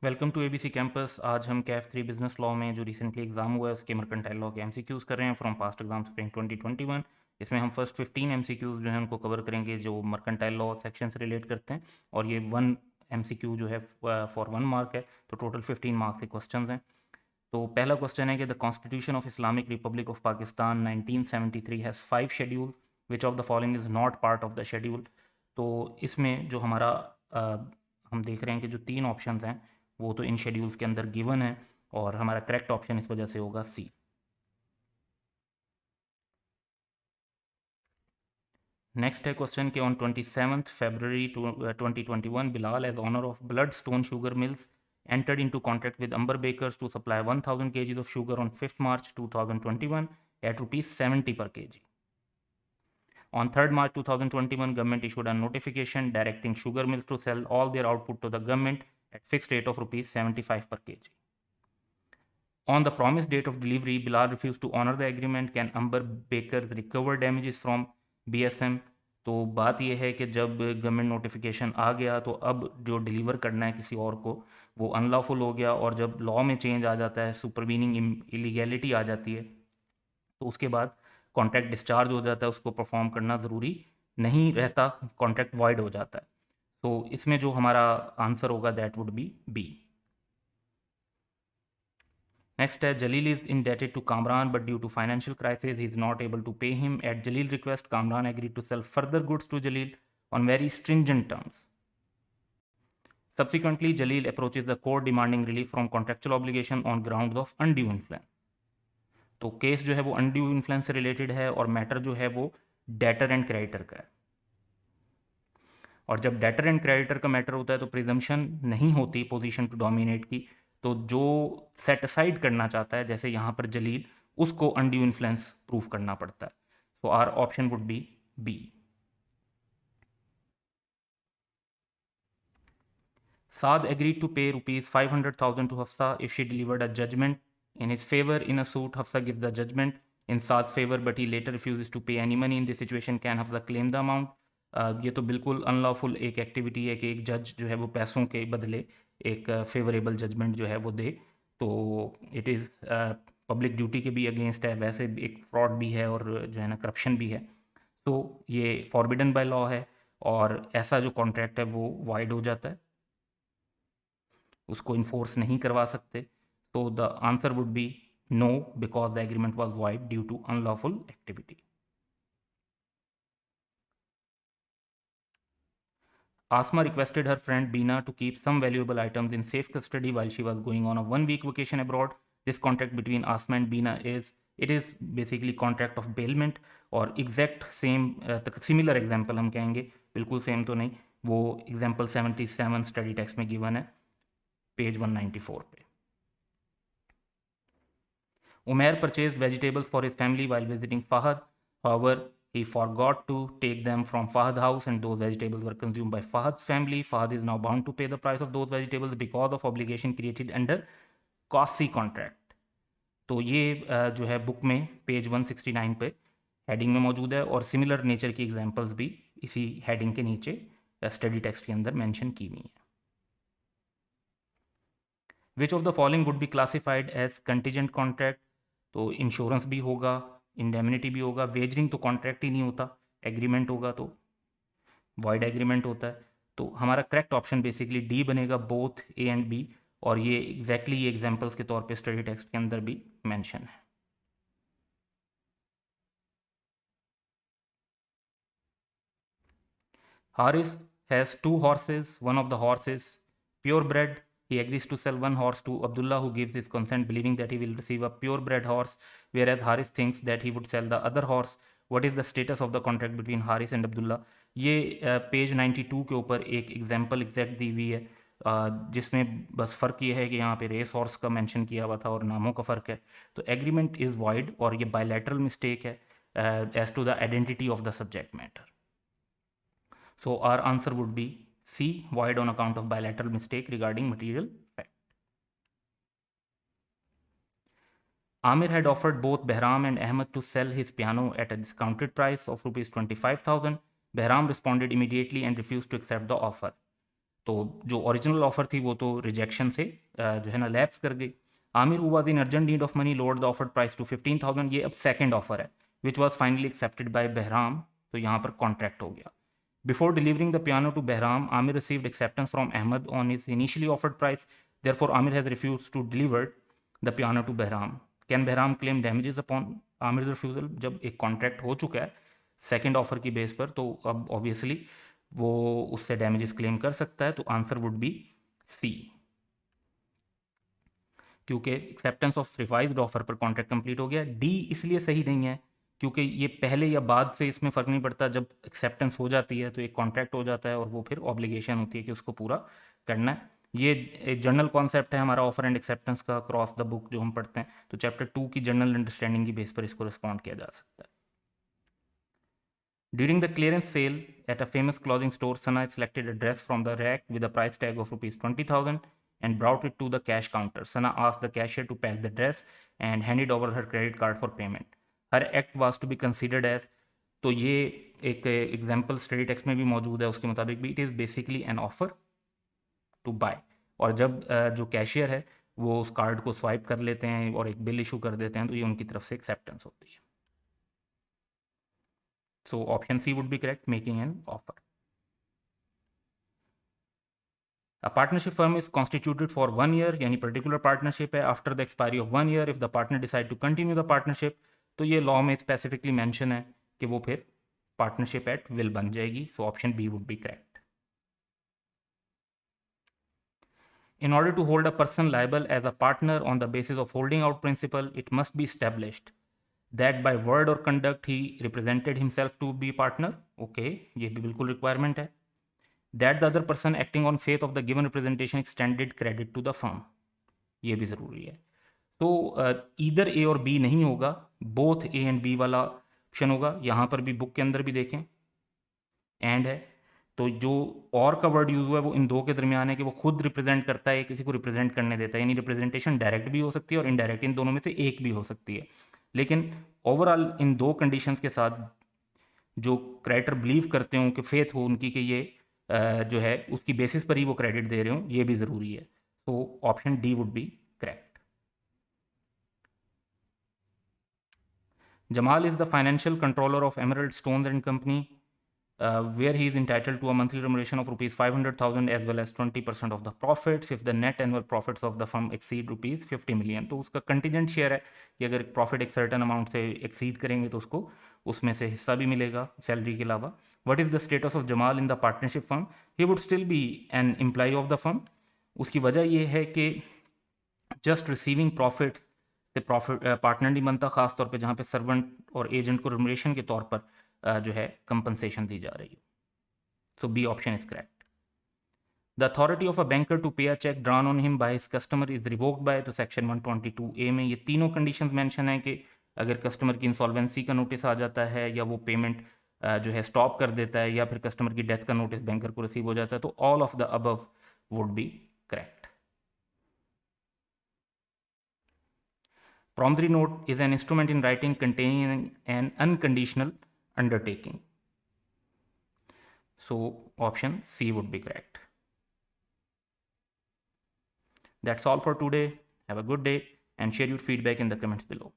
Welcome to ABC campus. आज हम Kaif 3 business law में जो रिसेंटली एग्जाम हुआ है उसके मर्केंटाइल लॉ के एमसीक्यूज़ कर रहे हैं फ्रॉम पास्ट एग्जाम स्प्रिंग 2021। इसमें हम फर्स्ट 15 एमसीक्यूज़ जो है उनको कवर करेंगे जो मर्केंटाइल लॉ सेक्शन से रिलेट करते हैं, और ये वन एमसीक्यू जो है फॉर 1 मार्क है, तो टोटल 15 मार्क्स के क्वेश्चन हैं। तो पहला क्वेश्चन है कि the constitution of Islamic Republic of Pakistan 1973 has 5 schedule, which of the following is not part of the schedule. तो इसमें जो हमारा हम देख रहे हैं कि जो 3 ऑप्शन हैं वो तो इन शेड्यूल्स के अंदर गिवन है, और हमारा करेक्ट ऑप्शन इस वजह से होगा सी। नेक्स्ट है क्वेश्चन के on 27 February 2021 Bilal as owner of blood stone sugar mills entered into contract with Amber Bakers to supply 1000 kgs of sugar on 5th March 2021 at rupees 70 per kg. On 3rd March 2021, government issued a notification directing sugar mills to sell all their output to the government at fixed rate of rupees 75 per kg. On the promised date of delivery, Bilal refused to honor the agreement. Can Amber Bakers recover damages from BSM? तो बात यह है कि जब government notification आ गया तो अब जो डिलीवर करना है किसी और को वो अनलॉफुल हो गया, और जब लॉ में चेंज आ जाता है, सुपरवीनिंग इलीगैलिटी आ जाती है, तो उसके बाद कॉन्ट्रैक्ट डिस्चार्ज हो जाता है, उसको परफॉर्म करना ज़रूरी नहीं रहता, कॉन्ट्रैक्ट वाइड हो जाता है। तो इसमें जो हमारा आंसर होगा that would be B. Next, Jalil is indebted to Kamran, but due to financial crisis, he is not able to pay him. At Jalil's request, Kamran agreed to sell further goods to Jalil on very stringent terms. Subsequently, Jalil approaches the court demanding relief from contractual obligation on grounds of undue influence. तो case जो है वो undue influence से related है, और matter जो है वो डेटर एंड क्रेडिटर का है। और जब डेटर एंड क्रेडिटर का मैटर होता है तो प्रिजम्पशन नहीं होती पोजीशन टू डोमिनेट की, तो जो सेट असाइड करना चाहता है, जैसे यहाँ पर जलील, उसको अनड्यू इन्फ्लुएंस प्रूफ करना पड़ता है। तो our option would be B. Saad agreed to pay rupees 500,000 to Hafsa if she delivered a judgment in his favor in a suit. Hafsa gives the judgment in Saad's favor, but he later refuses to pay any money. In this situation, can Hafsa claim the amount? ये तो बिल्कुल unlawful एक activity है कि एक जज जो है वो पैसों के बदले एक फेवरेबल जजमेंट जो है वो दे। तो इट इज़ पब्लिक ड्यूटी के भी अगेंस्ट है, वैसे एक फ्रॉड भी है, और जो है ना करप्शन भी है। तो ये फॉरबिडन बाय लॉ है, और ऐसा जो कॉन्ट्रैक्ट है वो वाइड हो जाता है, उसको इन्फोर्स नहीं करवा सकते। तो the answer would be no, because the agreement was void due to unlawful activity. Asma requested her friend Beena to keep some valuable items in safe custody while she was going on a 1 week vacation abroad. This contract between Asma and Beena is basically contract of bailment, और exact same similar example हम कहेंगे, बिल्कुल same तो नहीं, वो example 77 study text में given है, page 194 पे। Umair purchased vegetables for his family while visiting Fahad. However, he forgot to take them from Fahad's house, and those vegetables were consumed by Fahad's family. Fahad is now bound to pay the price of those vegetables because of obligation created under quasi contract. तो ये जो है book में page 169 पे heading में मौजूद है, और सिमिलर नेचर की एग्जांपल्स भी इसी हेडिंग के नीचे स्टडी टेक्स्ट के अंदर मेंशन की हुई हैं। Which of the following would be classified as contingent contract? तो इंश्योरेंस भी होगा, इंडेमनिटी भी होगा, वेजरिंग तो कॉन्ट्रैक्ट ही नहीं होता, एग्रीमेंट होगा तो वॉइड एग्रीमेंट होता है। तो हमारा करेक्ट ऑप्शन बेसिकली डी बनेगा, बोथ ए एंड बी, और ये एग्जैक्टली ये एग्जांपल्स के तौर पे स्टडी टेक्स्ट के अंदर भी मेंशन है। Haris has 2 horses. One of the horses, purebred. He agrees to sell one horse to Abdullah, who gives his consent, believing that he will receive a purebred horse, whereas Haris thinks that he would sell the other horse. What is the status of the contract between Haris and Abdullah? ये page 92 के ऊपर एक example exact दी हुई है, जिसमें बस फ़र्क ये है कि यहाँ पे रेस हॉर्स का मेंशन किया हुआ था और नामों का फ़र्क है। तो एग्रीमेंट इज़ वाइड, और ये बायलैटरल मिस्टेक है as to the identity of the subject matter. So our answer would be C, void on account of bilateral mistake regarding material fact. Amir had offered both Behram and Ahmed to sell his piano at a discounted price of rupees 25,000. Behram responded immediately and refused to accept the offer. तो जो original offer थी वो तो rejection से जो है ना lapse कर गई. Aamir who was in urgent need of money lowered the offered price to 15,000. ये अब सेकंड ऑफर है which was finally accepted by Bahram. तो यहाँ पर कॉन्ट्रैक्ट हो गया. Before delivering the piano to Bahram, Aamir received acceptance from Ahmad on his initially offered price. Therefore Aamir has refuse to deliver the piano to Bahram. Can Bahram claim damages upon Aamir refusal? जब एक contract हो चुका है सेकेंड ऑफर की बेस पर, तो अब ऑब्वियसली वो उससे डैमेजेस क्लेम कर सकता है. तो आंसर वुड बी सी, क्योंकि एक्सेप्टेंस ऑफ रिवाइज्ड ऑफर पर कॉन्ट्रैक्ट कंप्लीट हो गया. डी इसलिए सही नहीं है क्योंकि ये पहले या बाद से इसमें फ़र्क नहीं पड़ता. जब एक्सेप्टेंस हो जाती है तो एक कॉन्ट्रैक्ट हो जाता है और वो फिर ऑब्लिगेशन होती है कि उसको पूरा करना है. ये एक जनरल कॉन्सेप्ट है हमारा ऑफर एंड एक्सेप्टेंस का क्रॉस द बुक जो हम पढ़ते हैं. तो चैप्टर 2 की जनरल अंडरस्टैंडिंग की बेस पर इसको रिस्पॉन्ड किया जा सकता है. During the clearance sale at a famous clothing store, Sana selected a dress from the rack with a price tag of rupees 20,000 and brought it to the cash counter. Sana asked the cashier to pack the dress and handed over her credit card for payment. Her act was to be considered as, तो ये एक example study text में भी मौजूद है, उसके मुताबिक भी it is basically an offer to buy. और जब जो कैशियर है वो उस कार्ड को स्वाइप कर लेते हैं और एक बिल इशू कर देते हैं तो ये उनकी तरफ से एक्सेप्टेंस होती है. So option C would be correct, making an offer. A partnership firm is constituted for 1 year, यानी particular partnership है. After the expiry of 1 year, if the partner decide to continue the partnership, तो ये law में specifically mention है कि वो फिर partnership at will बन जाएगी. So option B would be correct. In order to hold a person liable as a partner on the basis of holding out principle, it must be established that by word or conduct he represented himself to be partner. Okay, ये भी बिल्कुल requirement है. That the other person acting on faith of the given representation extended credit to the firm. ये भी ज़रूरी है. तो इधर ए और बी नहीं होगा, बोथ ए एंड बी वाला ऑप्शन होगा. यहाँ पर भी बुक के अंदर भी देखें एंड है, तो जो और का वर्ड यूज हुआ है वो इन दो के दरमियान है कि वो खुद रिप्रेजेंट करता है, किसी को रिप्रेजेंट करने देता है. यानी रिप्रेजेंटेशन डायरेक्ट भी हो सकती है और इनडायरेक्ट, इन दोनों में से एक भी हो सकती है. लेकिन ओवरऑल इन दो कंडीशंस के साथ जो क्रेडिटर बिलीव करते हो कि फेथ हो उनकी कि ये जो है उसकी बेसिस पर ही वो क्रेडिट दे रहे हो, ये भी ज़रूरी है. तो option D would be correct. Jamal is the financial controller of Emerald Stones and Company, where he is entitled to a monthly remuneration of rupees 500,000 as well as 20% of the profits if the net annual profits of the firm exceed rupees 50 million. तो उसका contingent share है कि अगर profit एक certain amount से exceed करेंगे तो उसको उसमें से हिस्सा भी मिलेगा सैलरी के अलावा. What is the status of Jamal in the partnership firm? He would still be an employee of the firm. उसकी वजह यह है कि जस्ट रिसीविंग प्रॉफिट से प्रॉफिट पार्टनर नहीं बनता, खासतौर पे जहाँ पे सर्वेंट और एजेंट को रिमुनरेशन के तौर पर जो है कंपनसेशन दी जा रही है. So B option is correct. The authority of a banker to pay a cheque drawn on him by his customer is revoked by. तो सेक्शन 122A में ये तीनों कंडीशन मेंशन है कि अगर कस्टमर की इंसॉल्वेंसी का नोटिस आ जाता है या वो पेमेंट जो है स्टॉप कर देता है या फिर कस्टमर की डेथ का नोटिस बैंकर को रिसीव हो जाता है, तो all of the above would be correct. Promissory note is an instrument in writing containing an unconditional undertaking. So option C would be correct. That's all for today. Have a good day and share your feedback in the comments below.